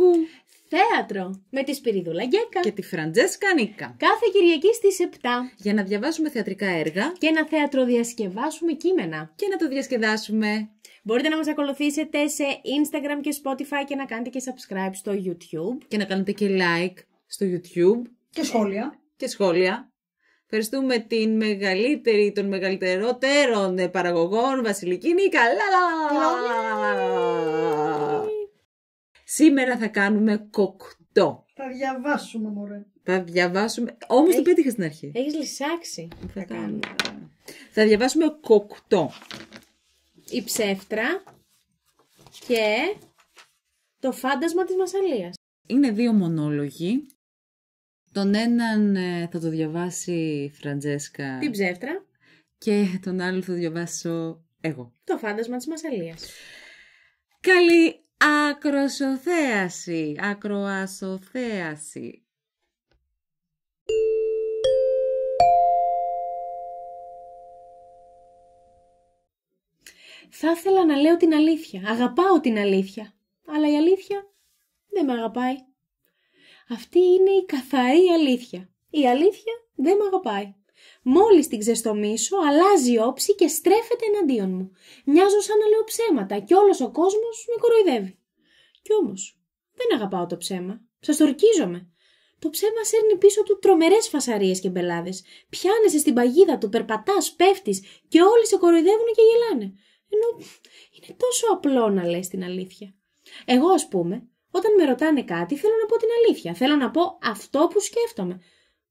Άκου Θέατρο με τη Σπυρίδουλα Γκέκα και τη Φραντζέσκα Νίκα. κάθε Κυριακή στις 7 Για να διαβάσουμε θεατρικά έργα και να θεατροδιασκευάσουμε κείμενα. και να το διασκεδάσουμε. Μπορείτε να μας ακολουθήσετε σε Instagram και Spotify και να κάνετε και subscribe στο YouTube. Και να κάνετε και like στο YouTube. Και σχόλια. Ευχαριστούμε την μεγαλύτερη των μεγαλύτερων παραγωγών, Βασιλική Νίκα. Σήμερα θα κάνουμε κοκτό. Θα διαβάσουμε, μωρέ. Θα διαβάσουμε. Όμως το πέτυχα στην αρχή. Έχεις λυσάξει. Θα κάνουμε. Θα διαβάσουμε κοκτό. Η ψεύτρα και το φάντασμα της Μασσαλίας. Είναι δύο μονόλογοι. Τον έναν θα το διαβάσει η Φραντζέσκα Την ψεύτρα, και τον άλλο θα διαβάσω εγώ. το φάντασμα της Μασσαλίας. Καλή ακροασοθέαση. Θα ήθελα να λέω την αλήθεια. Αγαπάω την αλήθεια. Αλλά η αλήθεια δεν με αγαπάει. Αυτή είναι η καθαρή αλήθεια. Η αλήθεια δεν με αγαπάει. Μόλις την ξεστομίσω, αλλάζει όψη και στρέφεται εναντίον μου. Μοιάζω σαν να λέω ψέματα και όλος ο κόσμος με κοροϊδεύει. Κι όμως, δεν αγαπάω το ψέμα. Σας το ορκίζομαι. Το ψέμα σέρνει πίσω του τρομερές φασαρίες και μπελάδες. Πιάνεσαι στην παγίδα του, περπατάς, πέφτεις και όλοι σε κοροϊδεύουν και γελάνε. Ενώ είναι τόσο απλό να λες την αλήθεια. Εγώ, ας πούμε, όταν με ρωτάνε κάτι, θέλω να πω την αλήθεια. Θέλω να πω αυτό που σκέφτομαι.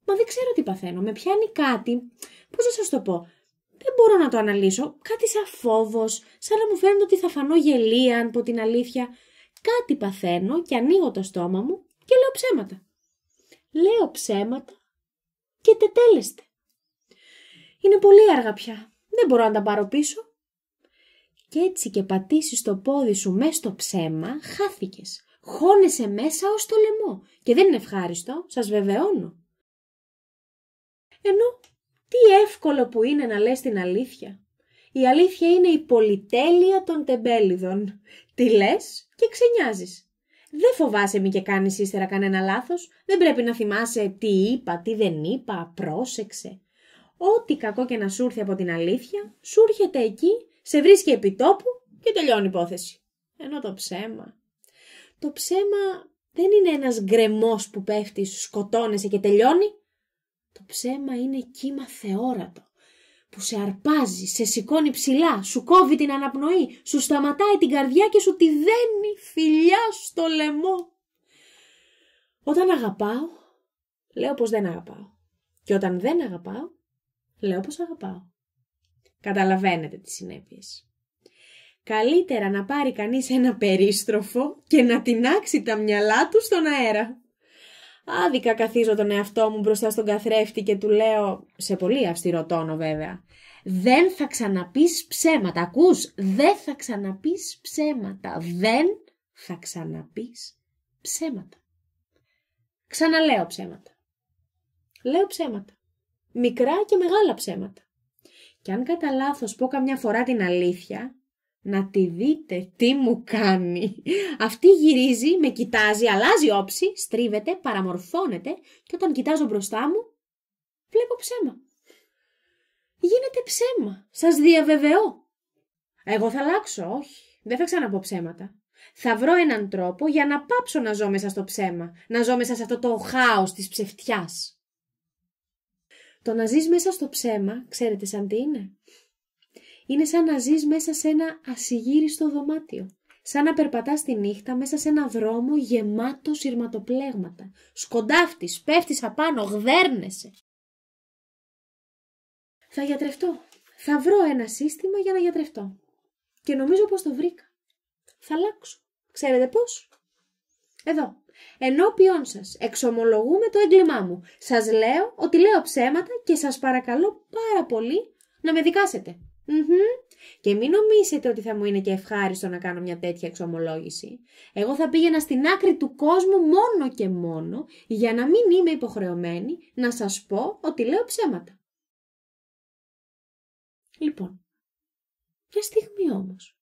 Μα δεν ξέρω τι παθαίνω. Με πιάνει κάτι. Πώς να σας το πω. Δεν μπορώ να το αναλύσω. Κάτι σαν φόβος, σαν να μου φαίνεται ότι θα φανώ γελία αν πω την αλήθεια. Κάτι παθαίνω και ανοίγω το στόμα μου και λέω ψέματα. Λέω ψέματα και τετέλεστε. Είναι πολύ αργά πια. Δεν μπορώ να τα πάρω πίσω. Κι έτσι και πατήσεις το πόδι σου μέσα στο ψέμα, χάθηκες. Χώνεσαι μέσα ως το λαιμό. Και δεν είναι ευχάριστο, σας βεβαιώνω. Ενώ τι εύκολο που είναι να λες την αλήθεια. Η αλήθεια είναι η πολυτέλεια των τεμπέληδων. Τη λες και ξενιάζεις. Δεν φοβάσαι μη και κάνεις ύστερα κανένα λάθος. Δεν πρέπει να θυμάσαι τι είπα, τι δεν είπα, πρόσεξε. Ό,τι κακό και να σου έρθει από την αλήθεια, σου έρχεται εκεί, σε βρίσκει επί τόπου και τελειώνει η υπόθεση. Ενώ το ψέμα... Το ψέμα δεν είναι ένας γκρεμός που πέφτεις, σκοτώνεσαι και τελειώνει. Το ψέμα είναι κύμα θεόρατο που σε αρπάζει, σε σηκώνει ψηλά, σου κόβει την αναπνοή, σου σταματάει την καρδιά και σου τη δένει φιλιά στο λαιμό. Όταν αγαπάω, λέω πως δεν αγαπάω. Και όταν δεν αγαπάω, λέω πως αγαπάω. Καταλαβαίνετε τις συνέπειες. Καλύτερα να πάρει κανείς ένα περίστροφο και να τινάξει τα μυαλά του στον αέρα. Άδικα καθίζω τον εαυτό μου μπροστά στον καθρέφτη και του λέω, σε πολύ αυστηρό τόνο βέβαια, δεν θα ξαναπείς ψέματα, ακούς, δεν θα ξαναπείς ψέματα, δεν θα ξαναπείς ψέματα. Ξαναλέω ψέματα. Λέω ψέματα. Μικρά και μεγάλα ψέματα. Και αν κατά λάθος πω καμιά φορά την αλήθεια, να τη δείτε τι μου κάνει. Αυτή γυρίζει, με κοιτάζει, αλλάζει όψη, στρίβεται, παραμορφώνεται και όταν κοιτάζω μπροστά μου, βλέπω ψέμα. Γίνεται ψέμα. Σας διαβεβαιώ. Εγώ θα αλλάξω, όχι. Δεν θα ξαναπώ ψέματα. Θα βρω έναν τρόπο για να πάψω να ζω μέσα στο ψέμα. Να ζω μέσα σε αυτό το χάος της ψευτιάς. Το να ζεις μέσα στο ψέμα, ξέρετε σαν τι είναι? Είναι σαν να ζεις μέσα σε ένα ασυγύριστο δωμάτιο. Σαν να περπατάς τη νύχτα μέσα σε ένα δρόμο γεμάτο σειρματοπλέγματα. Σκοντάφτεις, πέφτεις απάνω, γδέρνεσαι. Θα γιατρευτώ. Θα βρω ένα σύστημα για να γιατρευτώ. Και νομίζω πως το βρήκα. Θα αλλάξω. Ξέρετε πώς? Εδώ. Ενώπιον σας εξομολογούμε το έγκλημά μου. Σας λέω ότι λέω ψέματα και σας παρακαλώ πάρα πολύ να με δικάσετε. Και μην νομίσετε ότι θα μου είναι και ευχάριστο να κάνω μια τέτοια εξομολόγηση. Εγώ θα πήγαινα στην άκρη του κόσμου μόνο και μόνο για να μην είμαι υποχρεωμένη να σας πω ότι λέω ψέματα. Λοιπόν, μια στιγμή όμως.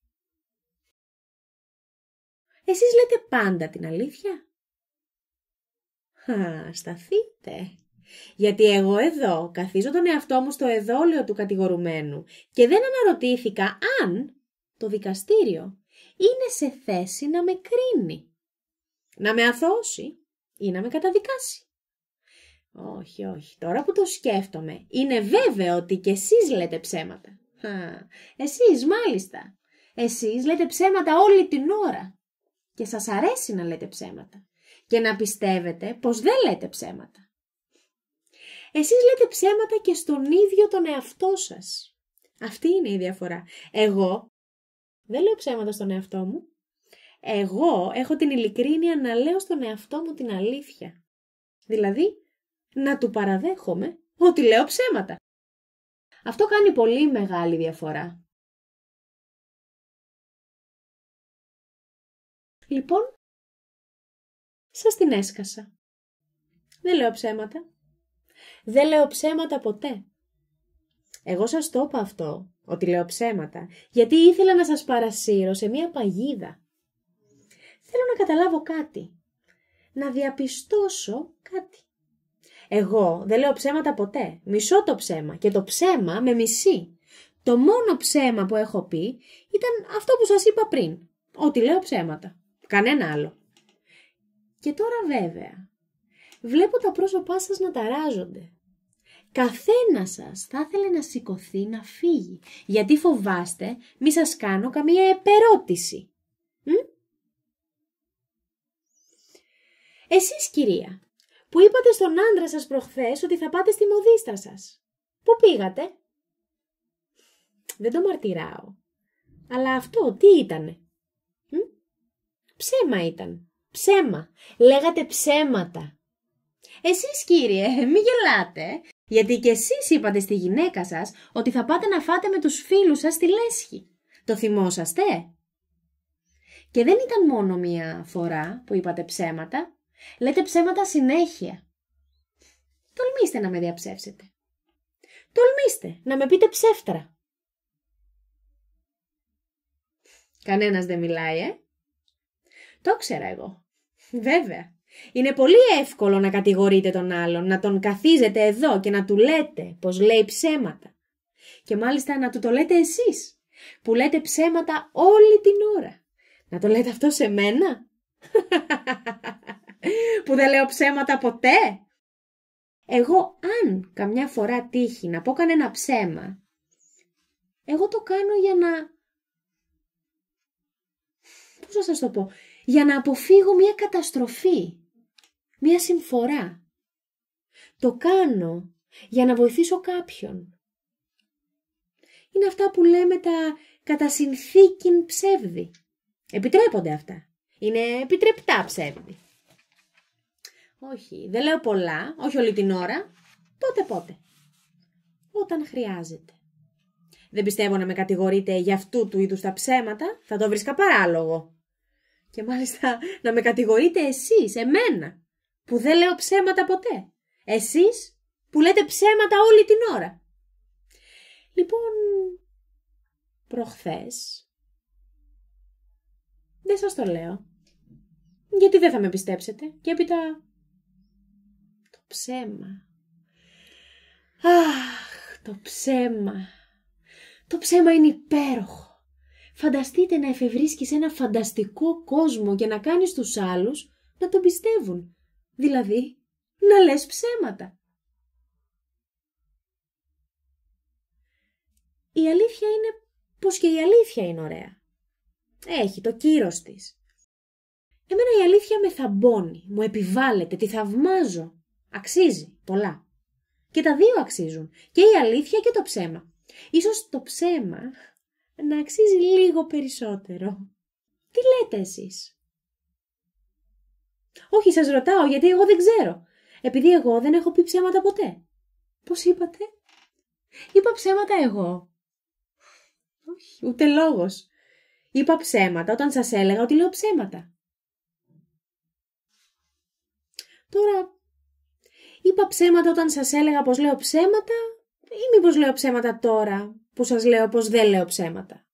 Εσείς λέτε πάντα την αλήθεια? Σταθείτε. Γιατί εγώ εδώ καθίζω τον εαυτό μου στο εδόλιο του κατηγορουμένου και δεν αναρωτήθηκα αν το δικαστήριο είναι σε θέση να με κρίνει, να με αθώσει ή να με καταδικάσει. Όχι, όχι, τώρα που το σκέφτομαι, είναι βέβαιο ότι και εσείς λέτε ψέματα. Εσείς μάλιστα. Εσείς λέτε ψέματα όλη την ώρα. Και σας αρέσει να λέτε ψέματα. Και να πιστεύετε πως δεν λέτε ψέματα. Εσείς λέτε ψέματα και στον ίδιο τον εαυτό σας. Αυτή είναι η διαφορά. Εγώ δεν λέω ψέματα στον εαυτό μου. Εγώ έχω την ειλικρίνεια να λέω στον εαυτό μου την αλήθεια. Δηλαδή, να του παραδέχομαι ότι λέω ψέματα. Αυτό κάνει πολύ μεγάλη διαφορά. Λοιπόν, σας την έσκασα. Δεν λέω ψέματα. Δεν λέω ψέματα ποτέ. Εγώ σας το είπα αυτό, ότι λέω ψέματα, γιατί ήθελα να σας παρασύρω σε μια παγίδα. Θέλω να καταλάβω κάτι. Να διαπιστώσω κάτι. Εγώ δεν λέω ψέματα ποτέ. Μισώ το ψέμα και το ψέμα με μισεί. Το μόνο ψέμα που έχω πει ήταν αυτό που σας είπα πριν. Ότι λέω ψέματα. Κανένα άλλο. Και τώρα βέβαια βλέπω τα πρόσωπά σας να ταράζονται. Καθένα σας θα ήθελε να σηκωθεί να φύγει. Γιατί φοβάστε μη σας κάνω καμία επερώτηση. Εσείς κυρία, που είπατε στον άντρα σας προχθές ότι θα πάτε στη μοδίστρα σας. Πού πήγατε? Δεν το μαρτυράω. Αλλά αυτό τι ήτανε? Ψέμα ήταν. Ψέμα. Λέγατε ψέματα. Εσείς κύριε, μη γελάτε, γιατί και εσείς είπατε στη γυναίκα σας ότι θα πάτε να φάτε με τους φίλους σας στη λέσχη. Το θυμόσαστε? Και δεν ήταν μόνο μία φορά που είπατε ψέματα. Λέτε ψέματα συνέχεια. Τολμήστε να με διαψεύσετε. Τολμήστε να με πείτε ψεύτρα. Κανένας δεν μιλάει, Το ήξερα εγώ. Βέβαια. Είναι πολύ εύκολο να κατηγορείτε τον άλλον, να τον καθίζετε εδώ και να του λέτε πως λέει ψέματα. Και μάλιστα να του το λέτε εσείς, που λέτε ψέματα όλη την ώρα. Να το λέτε αυτό σε μένα? Που δεν λέω ψέματα ποτέ. Εγώ αν καμιά φορά τύχει να πω κανένα ψέμα, εγώ το κάνω για να... Πώς θα σας το πω? Για να αποφύγω μια καταστροφή, μια συμφορά. Το κάνω για να βοηθήσω κάποιον. Είναι αυτά που λέμε τα κατά συνθήκην ψεύδι. Επιτρέπονται αυτά. Είναι επιτρεπτά ψεύδι. Όχι, δεν λέω πολλά, όχι όλη την ώρα, πότε. Όταν χρειάζεται. Δεν πιστεύω να με κατηγορείτε για αυτού του είδους τα ψέματα, θα το βρίσκα παράλογο. Και μάλιστα να με κατηγορείτε εσείς, εμένα, που δεν λέω ψέματα ποτέ. Εσείς που λέτε ψέματα όλη την ώρα. Λοιπόν, προχθές, δεν σας το λέω, γιατί δεν θα με πιστέψετε. Και έπειτα, το ψέμα. Αχ, το ψέμα. Το ψέμα είναι υπέροχο. Φανταστείτε να εφευρίσκεις ένα φανταστικό κόσμο και να κάνεις τους άλλους να τον πιστεύουν. Δηλαδή, να λες ψέματα. Η αλήθεια είναι πως και η αλήθεια είναι ωραία. Έχει το κύρος της. Εμένα η αλήθεια με θαμπώνει, μου επιβάλλεται, τη θαυμάζω. Αξίζει πολλά. Και τα δύο αξίζουν, και η αλήθεια και το ψέμα. Ίσως το ψέμα να αξίζει λίγο περισσότερο. Τι λέτε εσείς? Όχι, σας ρωτάω γιατί εγώ δεν ξέρω. Επειδή εγώ δεν έχω πει ψέματα ποτέ. Πώς είπατε? Είπα ψέματα εγώ? Όχι, ούτε λόγος. Είπα ψέματα όταν σας έλεγα ότι λέω ψέματα. Τώρα, είπα ψέματα όταν σας έλεγα πως λέω ψέματα ή μήπως λέω ψέματα τώρα που σας λέω πως δεν λέω ψέματα?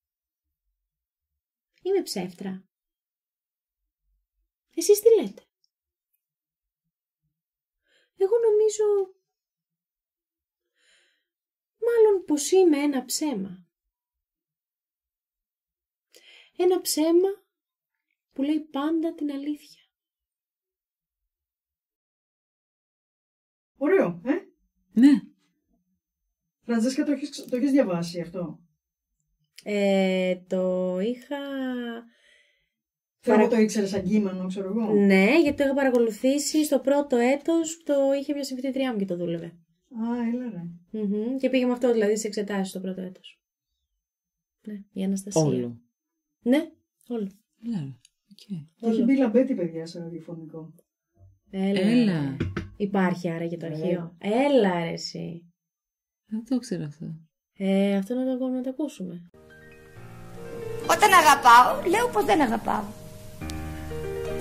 Είμαι ψεύτρα. Εσείς τι λέτε? Εγώ νομίζω μάλλον πως είμαι ένα ψέμα. Ένα ψέμα που λέει πάντα την αλήθεια. Ωραίο, Ναι. Φραντζέσκα, το έχεις διαβάσει αυτό? Το είχα... Θέλω το ήξερες σαν κείμενο, ξέρω εγώ. Ναι, γιατί το είχα παρακολουθήσει στο πρώτο έτος, το είχε μια συμφοιτήτριά μου και το δούλευε. Α, έλα ρε. Και πήγε με αυτό δηλαδή στις εξετάσεις στο πρώτο έτος. Ναι, η Αναστασία. Όλο. Ναι, όλο. Έλα ρε. Okay. Το έχει μπει Λαμπέτη, παιδιά, σε ραδιοφωνικό. Έλα. Υπάρχει άρα για το αρχείο. Έλα ρε εσύ. Δεν το ξέρω αυτό. Αυτό να το ακούσουμε. Όταν αγαπάω, λέω πως δεν αγαπάω.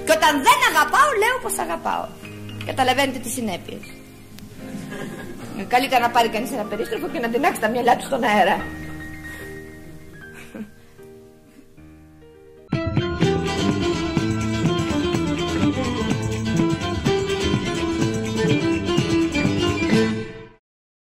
Και όταν δεν αγαπάω, λέω πως αγαπάω. Καταλαβαίνετε τις συνέπειες. Καλύτερα να πάρει κανείς ένα περίστροφο και να τεινάξει τα μυαλά του στον αέρα.